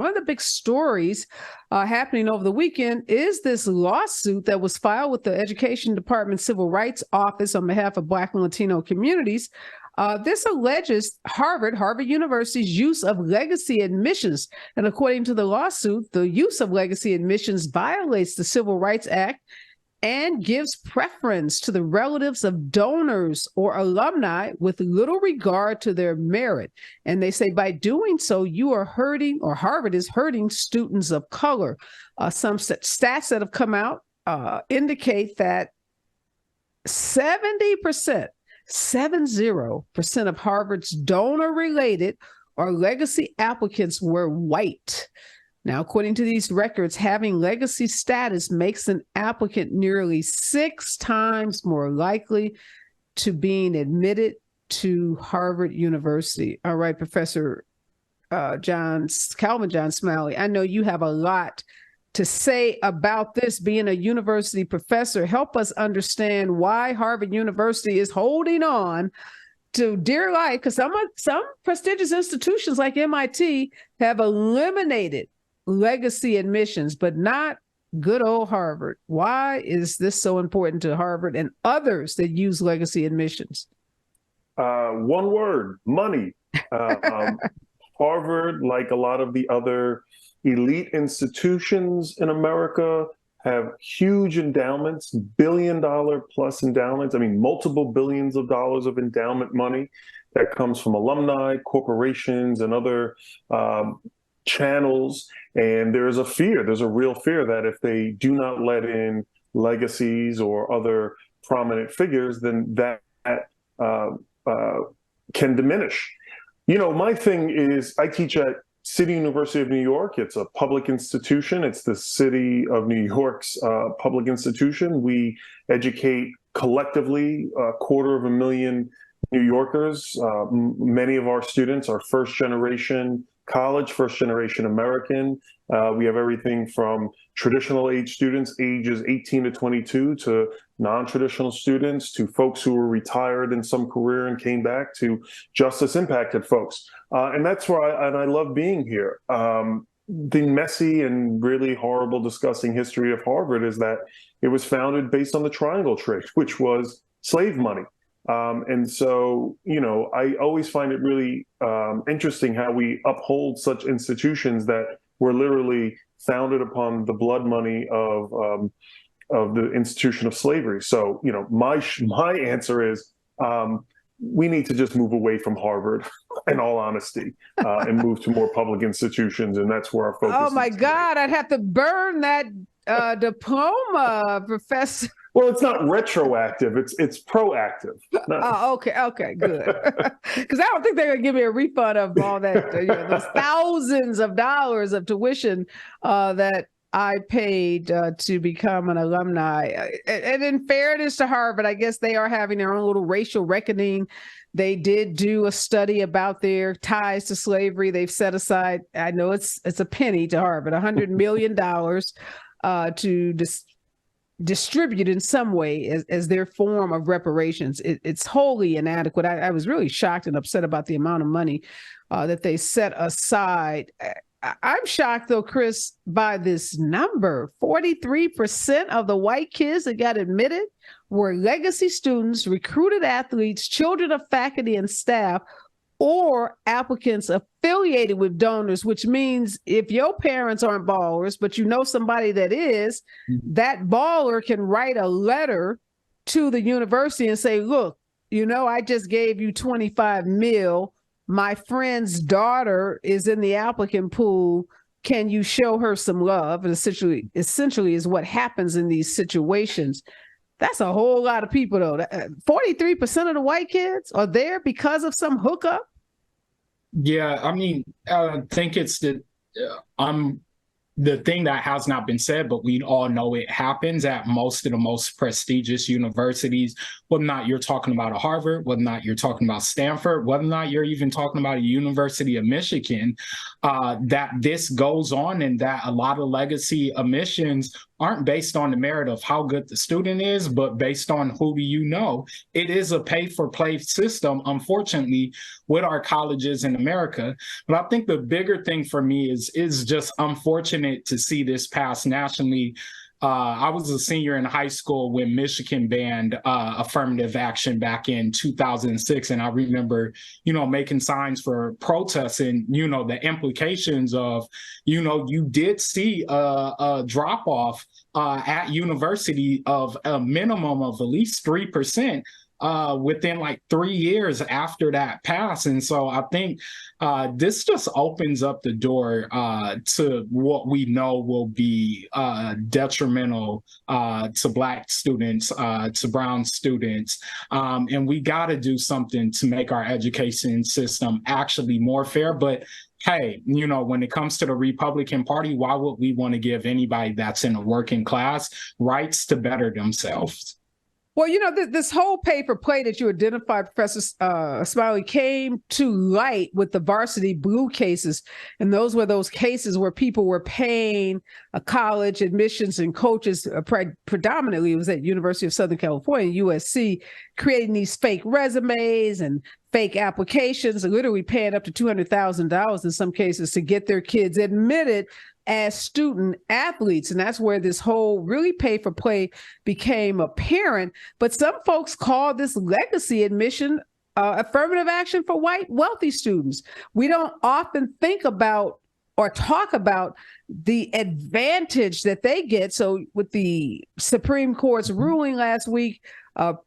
one of the big stories happening over the weekend is this lawsuit that was filed with the Education Department Civil Rights Office on behalf of Black and Latino communities. This alleges Harvard University's use of legacy admissions. And according to the lawsuit, the use of legacy admissions violates the Civil Rights Act and gives preference to the relatives of donors or alumni with little regard to their merit. And they say by doing so, you are hurting, or Harvard is hurting, students of color. Some stats that have come out indicate that 70% of Harvard's donor-related or legacy applicants were white. Now, according to these records, having legacy status makes an applicant nearly 6 times more likely to being admitted to Harvard University. All right, Professor Calvin John Smiley, I know you have a lot to say about this, being a university professor. Help us understand why Harvard University is holding on to dear life, because some prestigious institutions like MIT have eliminated legacy admissions, but not good old Harvard. Why is this so important to Harvard and others that use legacy admissions? One word: money. Harvard, like a lot of the other elite institutions in America, have huge endowments, billion-dollar plus endowments. I mean, multiple billions of dollars of endowment money that comes from alumni, corporations, and other channels. And there's a real fear that if they do not let in legacies or other prominent figures, then that can diminish. You know, my thing is, I teach at City University of New York. It's a public institution. It's the City of New York's public institution. We educate collectively 250,000 New Yorkers. Many of our students are first-generation college, first-generation American. We have everything from traditional age students, ages 18 to 22, to non-traditional students, to folks who were retired in some career and came back, to justice-impacted folks. And that's why I love being here. The messy and really horrible, disgusting history of Harvard is that it was founded based on the triangle trade, which was slave money. And so, you know, I always find it really interesting how we uphold such institutions that were literally founded upon the blood money of the institution of slavery. So, you know, my answer is we need to just move away from Harvard, in all honesty, and move to more public institutions. And that's where our focus is. Oh, my God, I'd have to burn that diploma, Professor. Well, it's not retroactive. It's proactive. Oh, okay, good. Because I don't think they're going to give me a refund of all that, those thousands of dollars of tuition that I paid to become an alumni. And in fairness to Harvard, I guess they are having their own little racial reckoning. They did do a study about their ties to slavery. They've set aside, I know it's a penny to Harvard, $100 million to distribute in some way as their form of reparations. It's wholly inadequate. I was really shocked and upset about the amount of money that they set aside. I'm shocked, though, Chris, by this number. 43% of the white kids that got admitted were legacy students, recruited athletes, children of faculty and staff, or applicants affiliated with donors, which means if your parents aren't ballers, but you know somebody that is, that baller can write a letter to the university and say, look, I just gave you 25 mil. My friend's daughter is in the applicant pool. Can you show her some love? And essentially is what happens in these situations. That's a whole lot of people, though. 43% of the white kids are there because of some hookup. Yeah, I mean, I think it's the thing that has not been said, but we all know it happens at most of the most prestigious universities, whether or not you're talking about a Harvard, whether or not you're talking about Stanford, whether or not you're even talking about a University of Michigan, that this goes on and that a lot of legacy admissions aren't based on the merit of how good the student is, but based on who do you know. It is a pay-for-play system, unfortunately, with our colleges in America. But I think the bigger thing for me is just unfortunate to see this pass nationally. I was a senior in high school when Michigan banned affirmative action back in 2006. And I remember, making signs for protests and, the implications of, you did see a drop off at university of a minimum of at least 3%. Within like 3 years after that pass. And so I think this just opens up the door to what we know will be detrimental to Black students, to brown students. And we got to do something to make our education system actually more fair. But hey, when it comes to the Republican Party, why would we want to give anybody that's in a working class rights to better themselves? Well, this whole pay-for-play that you identified, Professor Smiley, came to light with the Varsity Blue cases. And those were those cases where people were paying college admissions and coaches, predominantly it was at University of Southern California, USC, creating these fake resumes and fake applications, literally paying up to $200,000 in some cases to get their kids admitted as student athletes. And that's where this whole really pay for play became apparent. But some folks call this legacy admission affirmative action for white wealthy students. We don't often think about or talk about the advantage that they get. So with the Supreme Court's ruling last week,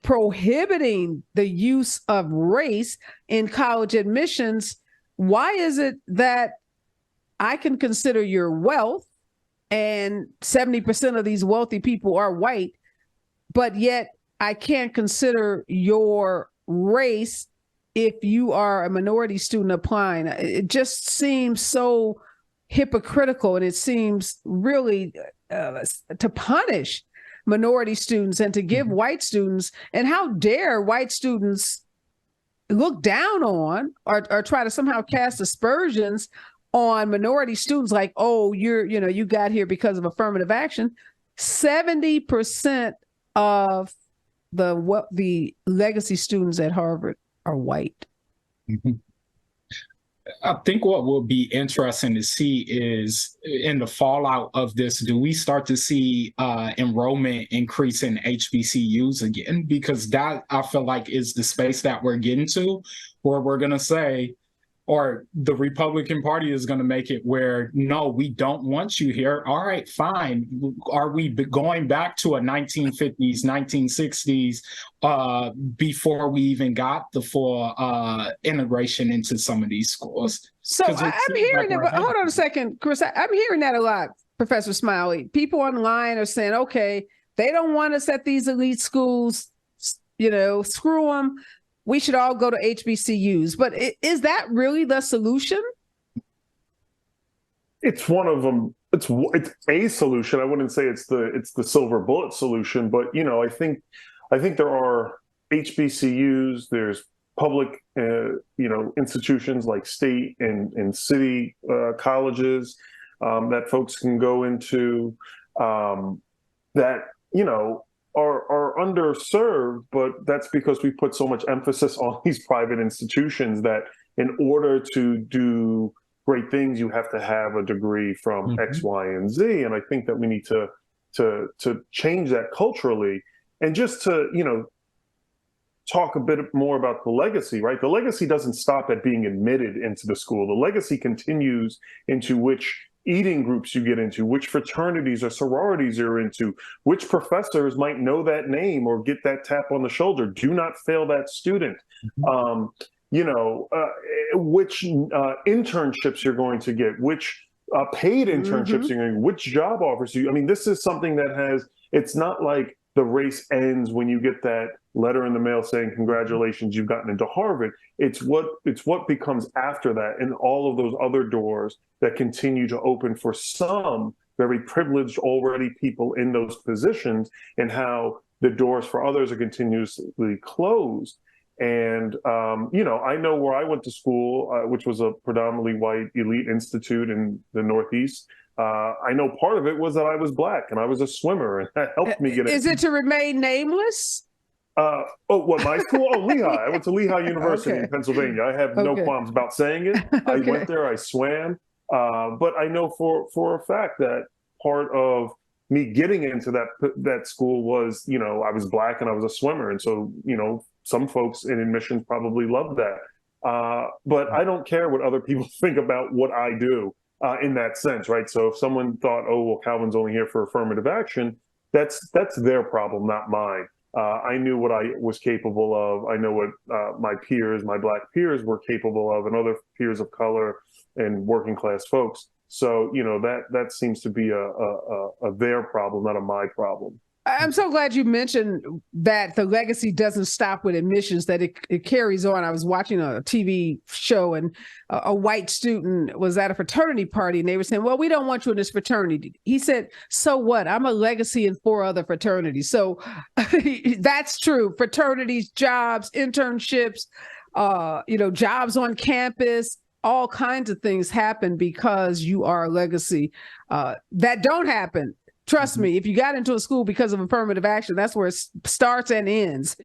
prohibiting the use of race in college admissions, why is it that I can consider your wealth, and 70% of these wealthy people are white, but yet I can't consider your race if you are a minority student applying? It just seems so hypocritical, and it seems really to punish minority students and to give white students, and how dare white students look down on or try to somehow cast aspersions on minority students like, oh, you got here because of affirmative action. 70% of the legacy students at Harvard are white. Mm-hmm. I think what will be interesting to see is in the fallout of this, do we start to see enrollment increase in HBCUs again? Because that, I feel like, is the space that we're getting to, where we're going to say, or the Republican Party is going to make it where, no, we don't want you here. All right, fine. Are we going back to a 1950s, 1960s before we even got the full integration into some of these schools? So I'm hearing that, hold on a second, Chris. I'm hearing that a lot, Professor Smiley. People online are saying, okay, they don't want us at these elite schools, screw them. We should all go to HBCUs. But is that really the solution? It's one of them. It's a solution. I wouldn't say it's the silver bullet solution, but I think there are HBCUs. There's public institutions like state and city colleges that folks can go into that are underserved, but that's because we put so much emphasis on these private institutions that in order to do great things, you have to have a degree from X, Y, and Z. And I think that we need to change that culturally, and just to, talk a bit more about the legacy, right? The legacy doesn't stop at being admitted into the school. The legacy continues into which eating groups you get into, which fraternities or sororities you're into, which professors might know that name or get that tap on the shoulder. Do not fail that student. Which internships you're going to get, which paid internships you're going to get, which job offers you. I mean, this is something that it's not like the race ends when you get that letter in the mail saying, congratulations, you've gotten into Harvard. It's what becomes after that, and all of those other doors that continue to open for some very privileged already people in those positions, and how the doors for others are continuously closed. And, I know where I went to school, which was a predominantly white elite institute in the Northeast. I know part of it was that I was Black and I was a swimmer, and that helped me get it. Is it to remain nameless? What, my school? Oh, Lehigh. I went to Lehigh University Okay. in Pennsylvania. I have no qualms about saying it. I Okay. went there, I swam. But I know for a fact that part of me getting into that school was, I was Black and I was a swimmer. And so, some folks in admissions probably love that. But I don't care what other people think about what I do in that sense, right? So if someone thought, oh, well, Calvin's only here for affirmative action, that's their problem, not mine. I knew what I was capable of. I know what my Black peers were capable of, and other peers of color and working class folks. So, that seems to be a their problem, not a my problem. I'm so glad you mentioned that the legacy doesn't stop with admissions, that it carries on. I was watching a TV show, and a white student was at a fraternity party, and they were saying, well, we don't want you in this fraternity. He said, so what? I'm a legacy in 4 other fraternities. So that's true. Fraternities, jobs, internships, jobs on campus, all kinds of things happen because you are a legacy that don't happen. Trust me, if you got into a school because of affirmative action, that's where it starts and ends.